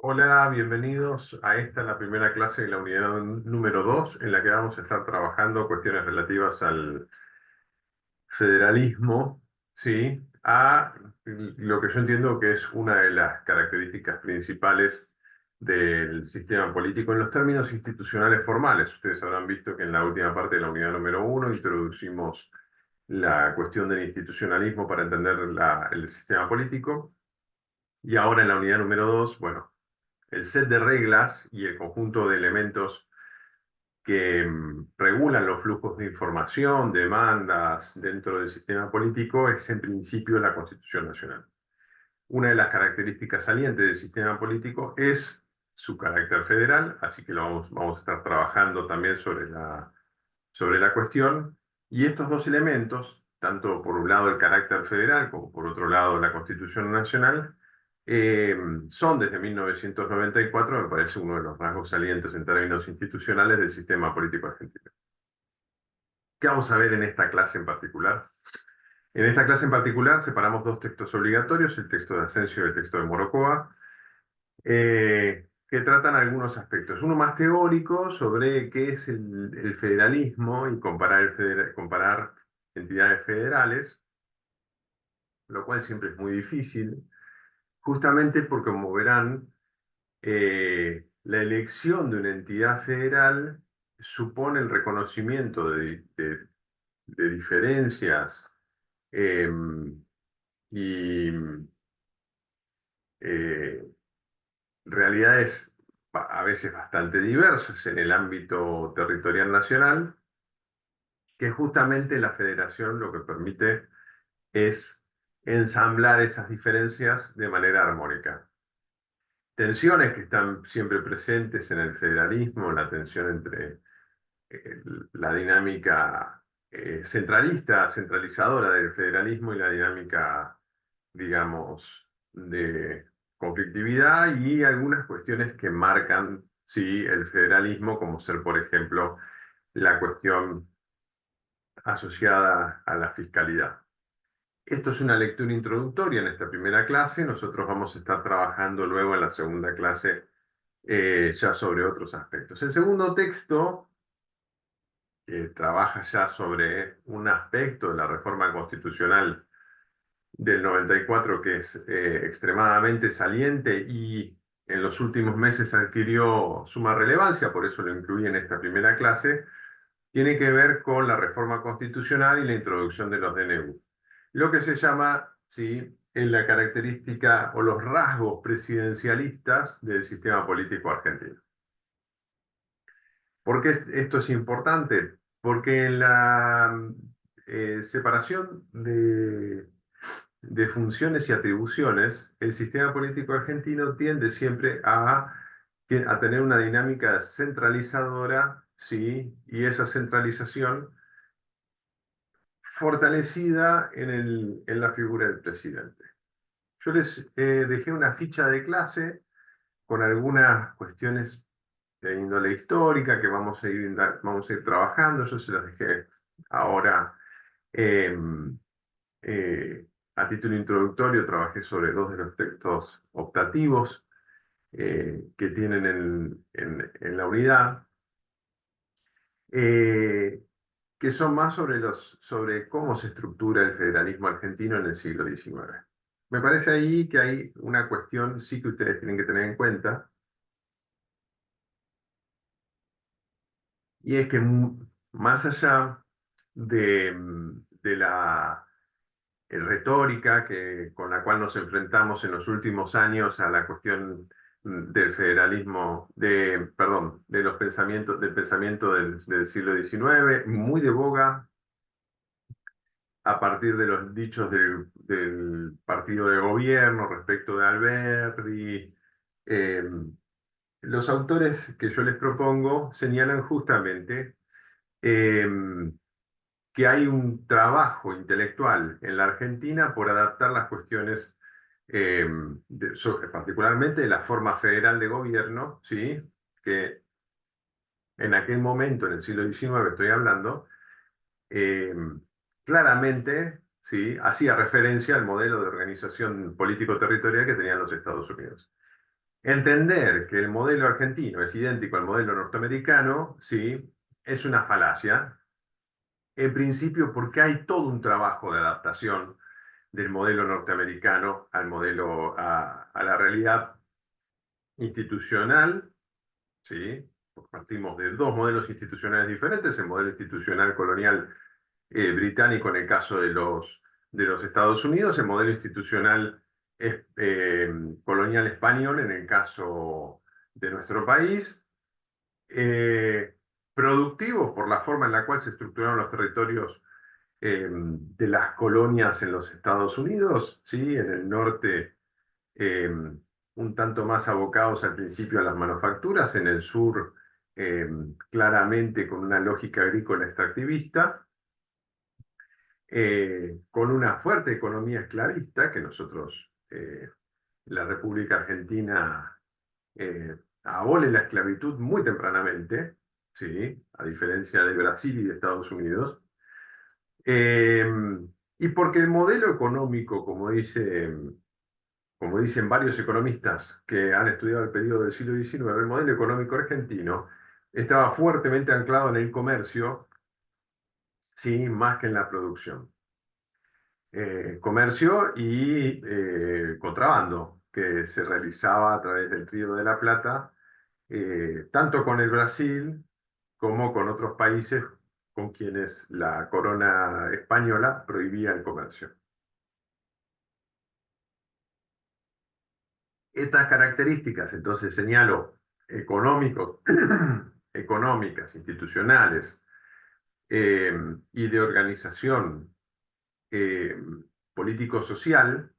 Hola, bienvenidos a la primera clase de la unidad número 2, en la que vamos a estar trabajando cuestiones relativas al federalismo, ¿sí? A lo que yo entiendo que es una de las características principales del sistema político en los términos institucionales formales. Ustedes habrán visto que en la última parte de la unidad número 1 introducimos la cuestión del institucionalismo para entender el sistema político, y ahora en la unidad número 2, bueno, el set de reglas y el conjunto de elementos que regulan los flujos de información, demandas dentro del sistema político es en principio la Constitución Nacional. Una de las características salientes del sistema político es su carácter federal, así que vamos a estar trabajando también sobre la cuestión. Y estos dos elementos, tanto por un lado el carácter federal como por otro lado la Constitución Nacional, eh, son desde 1994, me parece uno de los rasgos salientes en términos institucionales del sistema político argentino. ¿Qué vamos a ver en esta clase en particular? En esta clase en particular separamos dos textos obligatorios, el texto de Asensio y el texto de Moroccoa, que tratan algunos aspectos. Uno más teórico sobre qué es el federalismo y comparar entidades federales, lo cual siempre es muy difícil, justamente porque, como verán, la elección de una entidad federal supone el reconocimiento de diferencias eh, y eh, realidades a veces bastante diversas en el ámbito territorial nacional, que justamente la federación lo que permite es ensamblar esas diferencias de manera armónica. Tensiones que están siempre presentes en el federalismo, la tensión entre la dinámica centralista, centralizadora del federalismo y la dinámica, digamos, de conflictividad y algunas cuestiones que marcan, sí, el federalismo, como ser, por ejemplo, la cuestión asociada a la fiscalidad. Esto es una lectura introductoria en esta primera clase. Nosotros vamos a estar trabajando luego en la segunda clase ya sobre otros aspectos. El segundo texto trabaja ya sobre un aspecto de la reforma constitucional del 94 que es extremadamente saliente y en los últimos meses adquirió suma relevancia, por eso lo incluí en esta primera clase. Tiene que ver con la reforma constitucional y la introducción de los DNU. Lo que se llama, sí, en la característica o los rasgos presidencialistas del sistema político argentino. ¿Por qué esto es importante? Porque en la separación de funciones y atribuciones, el sistema político argentino tiende siempre a tener una dinámica centralizadora, ¿sí? Y esa centralización fortalecida en la figura del presidente. Yo les dejé una ficha de clase con algunas cuestiones de índole histórica que vamos a ir trabajando. Yo se las dejé ahora eh, a título introductorio. Trabajé sobre dos de los textos optativos que tienen en la unidad, eh, que son más sobre cómo se estructura el federalismo argentino en el siglo XIX. Me parece ahí que hay una cuestión sí que ustedes tienen que tener en cuenta, y es que más allá de la retórica con la cual nos enfrentamos en los últimos años a la cuestión del federalismo, perdón, de los pensamientos, del pensamiento del siglo XIX, muy de boga a partir de los dichos del partido de gobierno respecto de Alberti. eh, los autores que yo les propongo señalan justamente eh, que hay un trabajo intelectual en la Argentina por adaptar las cuestiones, particularmente de la forma federal de gobierno, ¿sí? Que en aquel momento, en el siglo XIX estoy hablando, eh, claramente, ¿sí? Hacía referencia al modelo de organización político-territorial que tenían los Estados Unidos. Entender que el modelo argentino es idéntico al modelo norteamericano, sí, es una falacia. En principio, porque hay todo un trabajo de adaptación del modelo norteamericano al modelo, a la realidad institucional, ¿sí? Partimos de dos modelos institucionales diferentes, el modelo institucional colonial británico en el caso de los Estados Unidos, el modelo institucional colonial español en el caso de nuestro país, eh, productivos por la forma en la cual se estructuraron los territorios de las colonias en los Estados Unidos, ¿sí? En el norte un tanto más abocados al principio a las manufacturas, en el sur eh, claramente con una lógica agrícola extractivista, con una fuerte economía esclavista que nosotros, la República Argentina, abole la esclavitud muy tempranamente, ¿sí? A diferencia de Brasil y de Estados Unidos. Eh, y porque el modelo económico, como dicen varios economistas que han estudiado el periodo del siglo XIX, el modelo económico argentino estaba fuertemente anclado en el comercio, sí, más que en la producción. Comercio y contrabando que se realizaba a través del Río de la Plata, tanto con el Brasil como con otros países con quienes la corona española prohibía el comercio. Estas características, entonces señalo, económicos, económicas, institucionales eh, y de organización eh, político-social,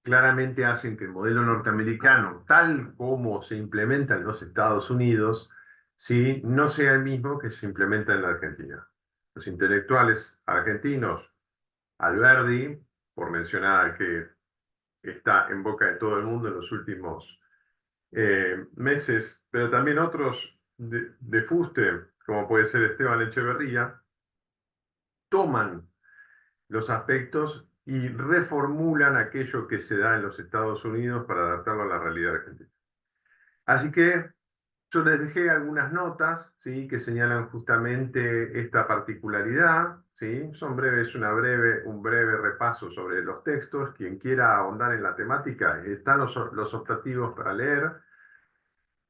claramente hacen que el modelo norteamericano, tal como se implementa en los Estados Unidos, ¿sí? No sea el mismo que se implementa en la Argentina. Los intelectuales argentinos, Alberdi, por mencionar al que está en boca de todo el mundo en los últimos meses, pero también otros de fuste, como puede ser Esteban Echeverría, toman los aspectos y reformulan aquello que se da en los Estados Unidos para adaptarlo a la realidad argentina. Así que yo les dejé algunas notas, ¿sí? Que señalan justamente esta particularidad, ¿sí? Son breves, un breve repaso sobre los textos. Quien quiera ahondar en la temática, están los optativos para leer.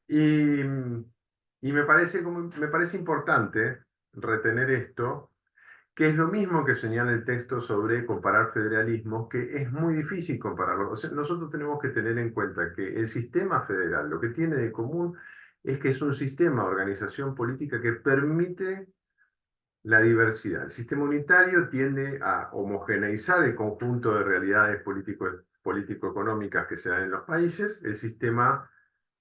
Y, y me parece importante retener esto, que es lo mismo que señala el texto sobre comparar federalismos, que es muy difícil compararlo. O sea, nosotros tenemos que tener en cuenta que el sistema federal lo que tiene de común es que es un sistema de organización política que permite la diversidad. El sistema unitario tiende a homogeneizar el conjunto de realidades político-económicas que se dan en los países. El sistema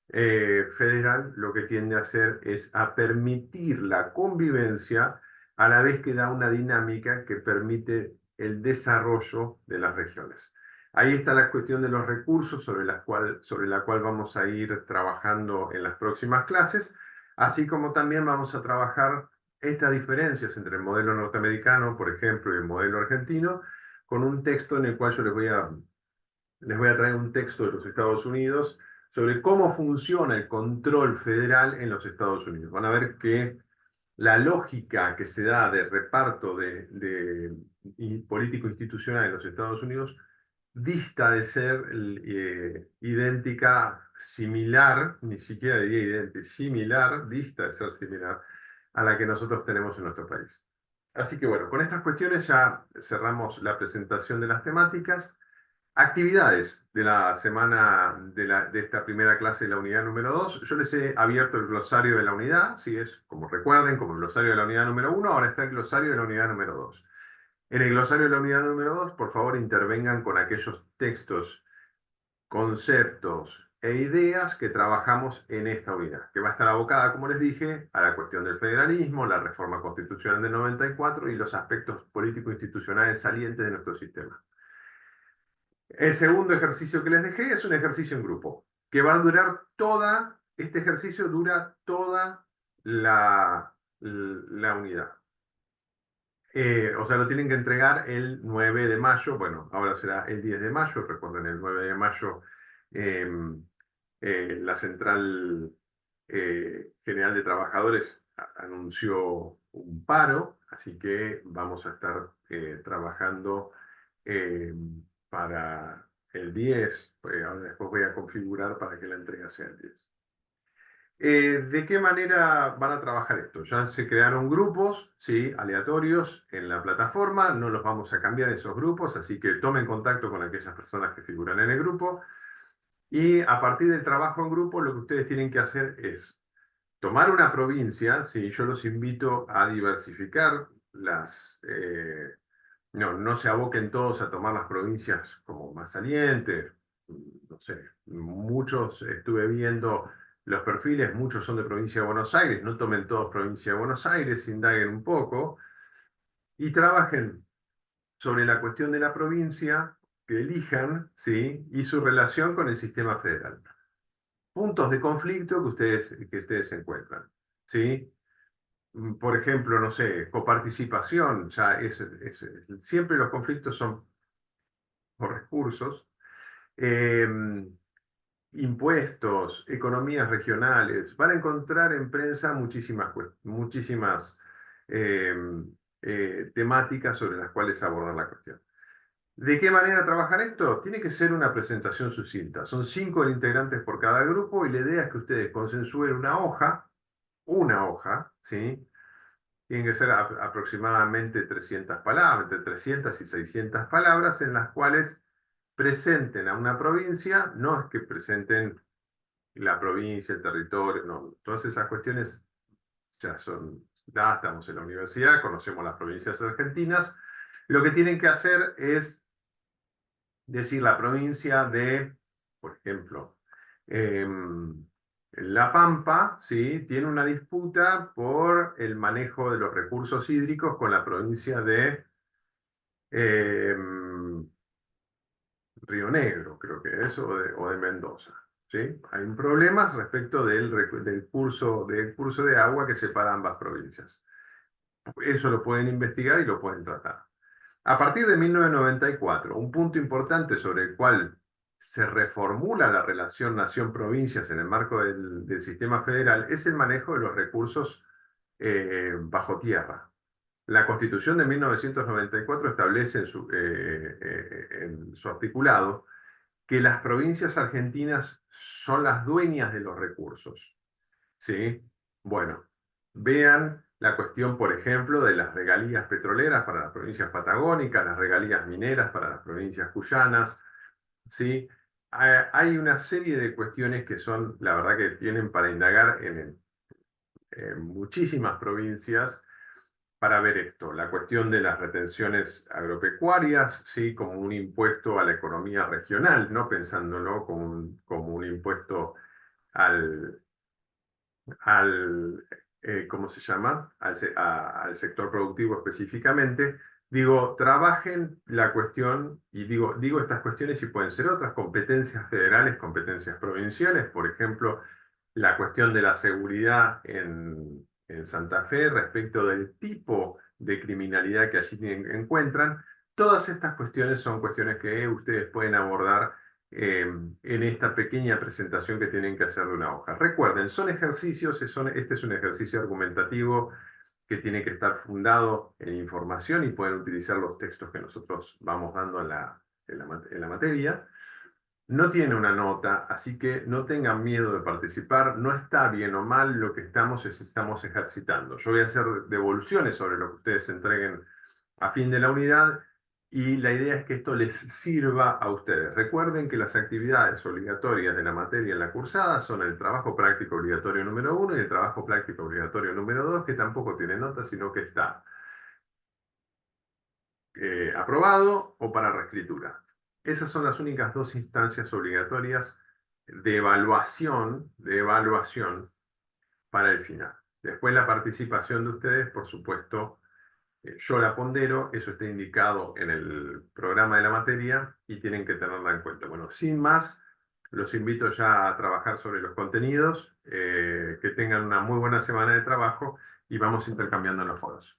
federal lo que tiende a hacer es a permitir la convivencia a la vez que da una dinámica que permite el desarrollo de las regiones. Ahí está la cuestión de los recursos sobre la cual vamos a ir trabajando en las próximas clases, así como también vamos a trabajar estas diferencias entre el modelo norteamericano, por ejemplo, y el modelo argentino, con un texto en el cual yo les voy a traer un texto de los Estados Unidos sobre cómo funciona el control federal en los Estados Unidos. Van a ver que la lógica que se da de reparto de político institucional en los Estados Unidos dista de ser idéntica, similar, ni siquiera diría idéntica, similar, dista de ser similar a la que nosotros tenemos en nuestro país. Así que bueno, con estas cuestiones ya cerramos la presentación de las temáticas. Actividades de la semana de esta primera clase de la unidad número 2. Yo les he abierto el glosario de la unidad, si es, como recuerden, como el glosario de la unidad número 1, ahora está el glosario de la unidad número 2. En el glosario de la unidad número 2, por favor, intervengan con aquellos textos, conceptos e ideas que trabajamos en esta unidad, que va a estar abocada, como les dije, a la cuestión del federalismo, la reforma constitucional del 94 y los aspectos político-institucionales salientes de nuestro sistema. El segundo ejercicio que les dejé es un ejercicio en grupo, que va a durar este ejercicio dura toda la unidad. O sea, lo tienen que entregar el 9 de mayo, bueno, ahora será el 10 de mayo, recuerden, el 9 de mayo La Central General de Trabajadores anunció un paro, así que vamos a estar trabajando eh, para el 10. Ahora después voy a configurar para que la entrega sea el 10. ¿De qué manera van a trabajar esto? Ya se crearon grupos, ¿sí? Aleatorios en la plataforma, no los vamos a cambiar esos grupos, así que tomen contacto con aquellas personas que figuran en el grupo. Y a partir del trabajo en grupo, lo que ustedes tienen que hacer es tomar una provincia, ¿sí? Yo los invito a diversificar no se aboquen todos a tomar las provincias como más salientes. No sé, muchos estuve viendo los perfiles, muchos son de provincia de Buenos Aires, no tomen todos provincia de Buenos Aires, indaguen un poco y trabajen sobre la cuestión de la provincia que elijan, ¿sí? Y su relación con el sistema federal. Puntos de conflicto que ustedes encuentran, ¿sí? Por ejemplo, no sé, coparticipación, siempre los conflictos son por recursos, eh, impuestos, economías regionales. Van a encontrar en prensa muchísimas eh, temáticas sobre las cuales abordar la cuestión. ¿De qué manera trabajar esto? Tiene que ser una presentación sucinta. Son 5 integrantes por cada grupo y la idea es que ustedes consensúen una hoja, ¿sí? Tienen que ser aproximadamente 300 palabras, entre 300 y 600 palabras en las cuales presenten a una provincia, no es que presenten la provincia, el territorio, no, todas esas cuestiones ya estamos en la universidad, conocemos las provincias argentinas, lo que tienen que hacer es decir la provincia de, por ejemplo, La Pampa, ¿sí? Tiene una disputa por el manejo de los recursos hídricos con la provincia de em, Río Negro, creo que es, o de Mendoza. ¿Sí? Hay un problema respecto del curso de agua que separa ambas provincias. Eso lo pueden investigar y lo pueden tratar. A partir de 1994, un punto importante sobre el cual se reformula la relación nación-provincias en el marco del sistema federal es el manejo de los recursos bajo tierra. La Constitución de 1994 establece en su articulado que las provincias argentinas son las dueñas de los recursos. ¿Sí? Bueno, vean la cuestión, por ejemplo, de las regalías petroleras para las provincias patagónicas, las regalías mineras para las provincias cuyanas, ¿sí? Hay una serie de cuestiones que son, la verdad, que tienen para indagar en muchísimas provincias para ver esto. La cuestión de las retenciones agropecuarias, ¿sí? Como un impuesto a la economía regional, no pensándolo como un impuesto al, ¿cómo se llama? Al sector productivo específicamente. Digo, trabajen la cuestión, y digo estas cuestiones y pueden ser otras, competencias federales, competencias provinciales, por ejemplo, la cuestión de la seguridad en Santa Fe respecto del tipo de criminalidad que allí encuentran. Todas estas cuestiones son cuestiones que ustedes pueden abordar en esta pequeña presentación que tienen que hacer de una hoja. Recuerden, son ejercicios, este es un ejercicio argumentativo que tiene que estar fundado en información y pueden utilizar los textos que nosotros vamos dando en la materia. No tiene una nota, así que no tengan miedo de participar. No está bien o mal, lo que estamos ejercitando. Yo voy a hacer devoluciones sobre lo que ustedes entreguen a fin de la unidad y la idea es que esto les sirva a ustedes. Recuerden que las actividades obligatorias de la materia en la cursada son el trabajo práctico obligatorio número 1 y el trabajo práctico obligatorio número 2, que tampoco tiene nota, sino que está aprobado o para reescritura. Esas son las únicas 2 instancias obligatorias de evaluación para el final. Después la participación de ustedes, por supuesto, yo la pondero, eso está indicado en el programa de la materia y tienen que tenerla en cuenta. Bueno, sin más, los invito ya a trabajar sobre los contenidos, que tengan una muy buena semana de trabajo y vamos intercambiando en los foros.